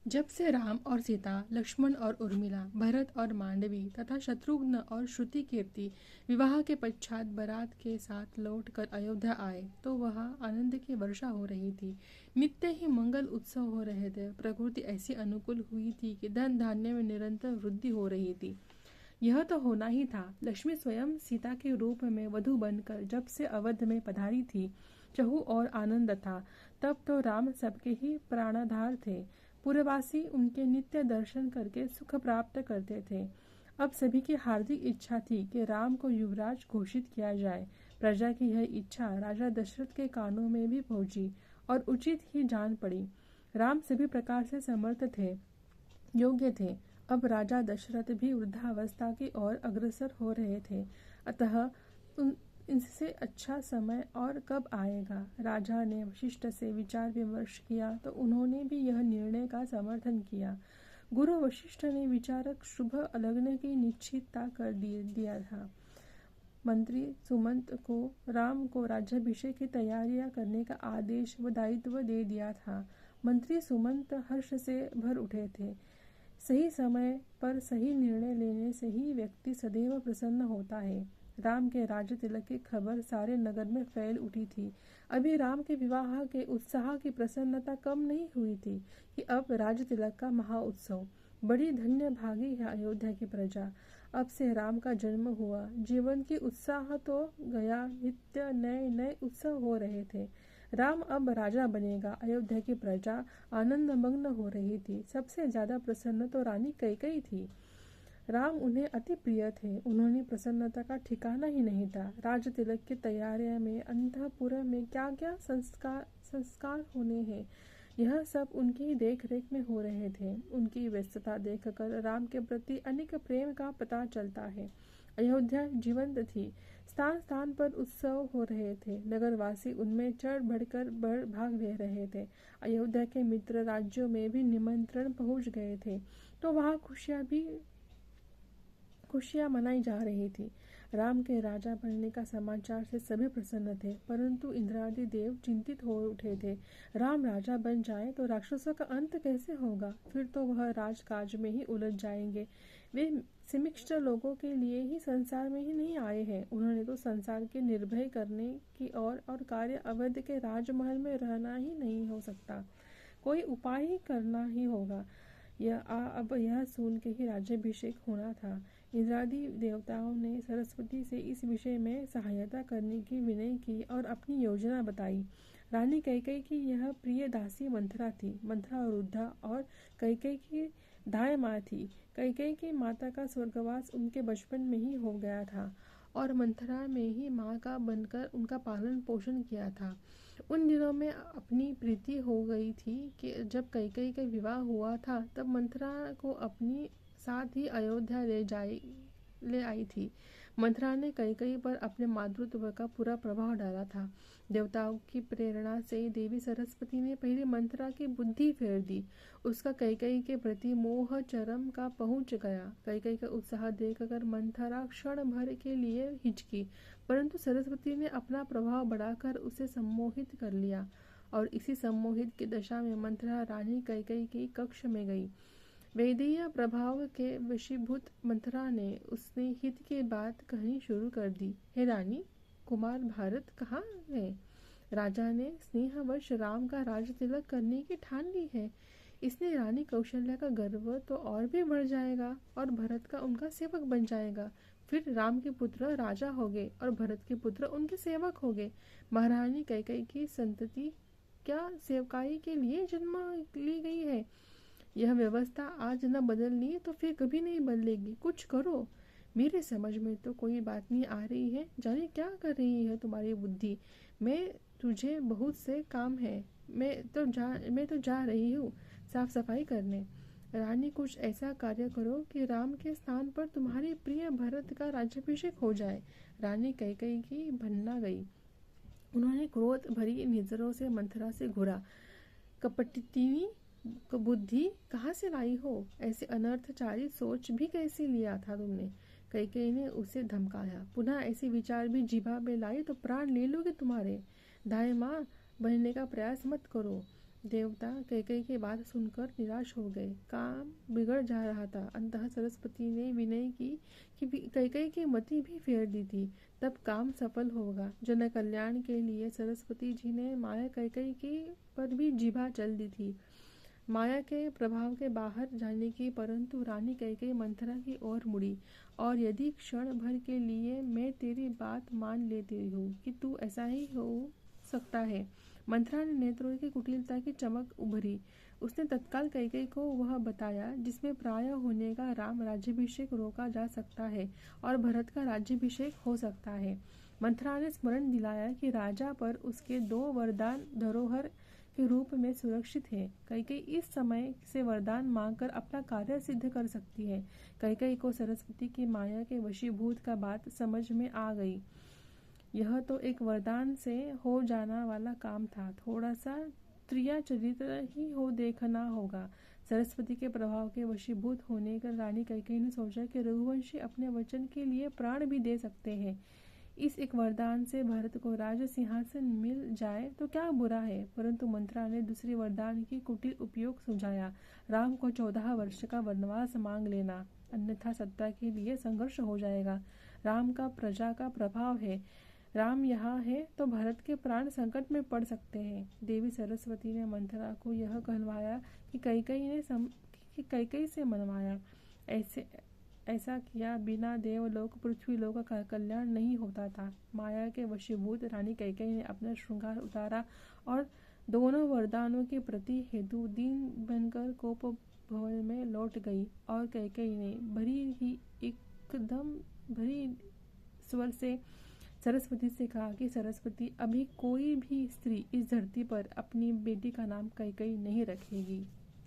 जब से राम और सीता, लक्ष्मण और उर्मिला, भरत और मांडवी तथा शत्रुघ्न और श्रुति कीर्ति विवाह के पश्चात बारात के साथ लौटकर अयोध्या आए तो वहाँ आनंद की वर्षा हो रही थी। नित्य ही मंगल उत्सव हो रहे थे। प्रकृति ऐसी अनुकूल हुई थी कि धन धान्य में निरंतर वृद्धि हो रही थी। यह तो होना ही था। लक्ष्मी स्वयं सीता के रूप में वधू बनकर जब से अवध में पधारी थी, चहु और आनंद था। तब तो राम सबके ही प्राणाधार थे। पुरवासी उनके नित्य दर्शन करके सुख प्राप्त करते थे। अब सभी की हार्दिक इच्छा थी कि राम को युवराज घोषित किया जाए। प्रजा की यह इच्छा राजा दशरथ के कानों में भी पहुंची और उचित ही जान पड़ी। राम सभी प्रकार से समर्थ थे, योग्य थे। अब राजा दशरथ भी वृद्धावस्था की ओर अग्रसर हो रहे थे, अतः इनसे अच्छा समय और कब आएगा। राजा ने वशिष्ठ से विचार विमर्श किया तो उन्होंने भी यह निर्णय का समर्थन किया। गुरु वशिष्ठ ने विचारक शुभ लग्न की निश्चितता कर दिया था। मंत्री सुमंत को राम को राज्याभिषेक की तैयारियां करने का आदेश व दायित्व दे दिया था। मंत्री सुमंत हर्ष से भर उठे थे। सही समय पर सही निर्णय लेने से ही व्यक्ति सदैव प्रसन्न होता है। राम के राज तिलक की खबर सारे नगर में फैल उठी थी। अभी राम के विवाह के उत्साह की प्रसन्नता कम नहीं हुई थी कि अब राज तिलक का महाउत्सव। बड़ी धन्य भागी है अयोध्या की प्रजा। अब से राम का जन्म हुआ। जीवन की उत्साह तो गया। नित्य नए नए उत्सव हो रहे थे। राम अब राजा बनेगा। अयोध्या की प्रजा आनंद मग्न हो रही थी। सबसे ज्यादा प्रसन्न तो रानी कैकेयी थी। राम उन्हें अति प्रिय थे। उन्होंने प्रसन्नता का ठिकाना ही नहीं था। राज तिलक की तैयारियों में अंतःपुर में क्या क्या संस्कार होने हैं, यह सब उनकी देख रेख में हो रहे थे। उनकी व्यस्तता देखकर राम के प्रति अनेक प्रेम का पता चलता है। अयोध्या जीवंत थी। स्थान स्थान पर उत्सव हो रहे थे। नगरवासी उनमें चढ़ बढ़कर भाग ले रहे थे। अयोध्या के मित्र राज्यों में भी निमंत्रण पहुंच गए थे तो वहाँ खुशियां मनाई जा रही थी। राम के राजा बनने का समाचार से सभी प्रसन्न थे, परंतु इंद्रादि देव चिंतित हो उठे थे। राम राजा बन जाए तो राक्षसों का अंत कैसे होगा? फिर तो वह राजकाज में ही उलझ जाएंगे। वे सिमिष्ट लोगों के लिए ही संसार में ही नहीं आए हैं। उन्होंने तो संसार के निर्भय करने की और कार्य अवध के राजमहल में रहना ही नहीं हो सकता। कोई उपाय ही करना ही होगा। अब यह सुन के ही राज्याभिषेक होना था। इंद्रादि देवताओं ने सरस्वती से इस विषय में सहायता करने की विनय की और अपनी योजना बताई। रानी कैकेयी की यह प्रिय दासी मंथरा थी। मंथरा वृद्धा और कैकेयी की दाई माँ थी। कैकेयी की माता का स्वर्गवास उनके बचपन में ही हो गया था और मंथरा में ही माँ का बनकर उनका पालन पोषण किया था। उन दिनों में अपनी प्रीति हो गई थी कि जब कैकेयी का विवाह हुआ था तब मंथरा को अपनी साथ ही अयोध्या ले आई थी। मंथरा ने कैकेयी पर अपने मातृत्व का पूरा प्रभाव डाला था। देवताओं की प्रेरणा से देवी सरस्वती ने पहले मंथरा की बुद्धि फेर दी। उसका कैकेयी के प्रति मोह चरम का पहुंच गया। कैकेयी का उत्साह देखकर मंथरा क्षण भर के लिए हिचकी, परंतु सरस्वती ने अपना प्रभाव बढ़ाकर उसे सम्मोहित कर लिया और इसी सम्मोहित की दशा में मंथरा रानी कैकेयी के कक्ष में गई। वैदेय प्रभाव के वशीभूत मंथरा ने उसने हित की बात कहनी शुरू कर दी। हे रानी, कुमार भारत कहाँ है? राजा ने स्नेहवश राम का राज तिलक करने की ठान ली है। इसने रानी कौशल्या का गर्व तो और भी बढ़ जाएगा और भरत का उनका सेवक बन जाएगा। फिर राम के पुत्र राजा हो गए और भरत के पुत्र उनके सेवक हो गए। महारानी कैकेयी की संतति क्या सेवकाई के लिए जन्म ली गई है? यह व्यवस्था आज न बदलनी तो फिर कभी नहीं बदलेगी। कुछ करो। मेरे समझ में तो कोई बात नहीं आ रही है। जाने क्या कर रही है तुम्हारी बुद्धि। तुझे बहुत से काम है। मैं तो जा रही हूँ साफ सफाई करने। रानी, कुछ ऐसा कार्य करो कि राम के स्थान पर तुम्हारे प्रिय भरत का राज्याभिषेक हो जाए। रानी कैकेयी की भन्ना गई। उन्होंने क्रोध भरी नजरों से मंथरा से घूरा। कपटिनी बुद्धि कहाँ से लाई हो? ऐसे अनर्थचारी सोच भी कैसे लिया था तुमने? कैकेयी ने उसे धमकाया। पुनः ऐसे विचार भी जीभा पे लाए तो प्राण ले लोगे तुम्हारे। दाई माँ बनने का प्रयास मत करो। देवता कैकेयी की बात सुनकर निराश हो गए। काम बिगड़ जा रहा था। अंततः सरस्वती ने विनय की कि कैकेयी की मति भी फेर दी थी, तब काम सफल होगा। जन कल्याण के लिए सरस्वती जी ने माया कैकेयी की पर भी जिभा चल दी थी, माया के प्रभाव के बाहर जाने की। परंतु रानी कैकेयी मंथरा की ओर मुड़ी, और यदि क्षण भर के लिए मैं तेरी बात मान लेती हूँ कि तू ऐसा ही हो सकता है। मंथरा ने नेत्रों की कुटिलता की चमक उभरी। उसने तत्काल कैकेयी को वह बताया जिसमें प्राय होने का राम राज्याभिषेक रोका जा सकता है और भरत का राज्याभिषेक हो सकता है। मंथरा ने स्मरण दिलाया कि राजा पर उसके 2 वरदान धरोहर के रूप में सुरक्षित है। कैकेयी इस समय से वरदान मांगकर अपना कार्य सिद्ध कर सकती है। कैकेयी को सरस्वती की माया के वशीभूत का बात समझ में आ गई। यह तो एक वरदान से हो जाना वाला काम था, थोड़ा सा त्रिया चरित्र ही हो देखना होगा। सरस्वती के प्रभाव के वशीभूत होने पर रानी कैकेयी ने सोचा कि रघुवंशी अपने वचन के लिए प्राण भी दे सकते हैं। इस एक वरदान से भरत को राज सिंहासन मिल जाए तो क्या बुरा है। परंतु मंत्रा ने दूसरी वरदान की कुटिल उपयोग सुझाया। राम को 14 वर्ष का वनवास मांग लेना, अन्यथा सत्ता के लिए संघर्ष हो जाएगा। राम का प्रजा का प्रभाव है, राम यहाँ है तो भरत के प्राण संकट में पड़ सकते हैं। देवी सरस्वती ने मंथरा को यह कहलवाया कि कैकेयी से मनवाया। ऐसा किया बिना देवलोक पृथ्वीलोक का कल्याण नहीं होता था। माया के वशीभूत रानी कैकेयी ने अपना श्रृंगार उतारा और दोनों वरदानों के प्रति हेतु दीन बनकर कोप भवन में लौट गई। और कैकेयी ने भरी स्वर से सरस्वती से कहा कि सरस्वती, अभी कोई भी स्त्री इस धरती पर अपनी बेटी का नाम कैकेयी नहीं रखेगी।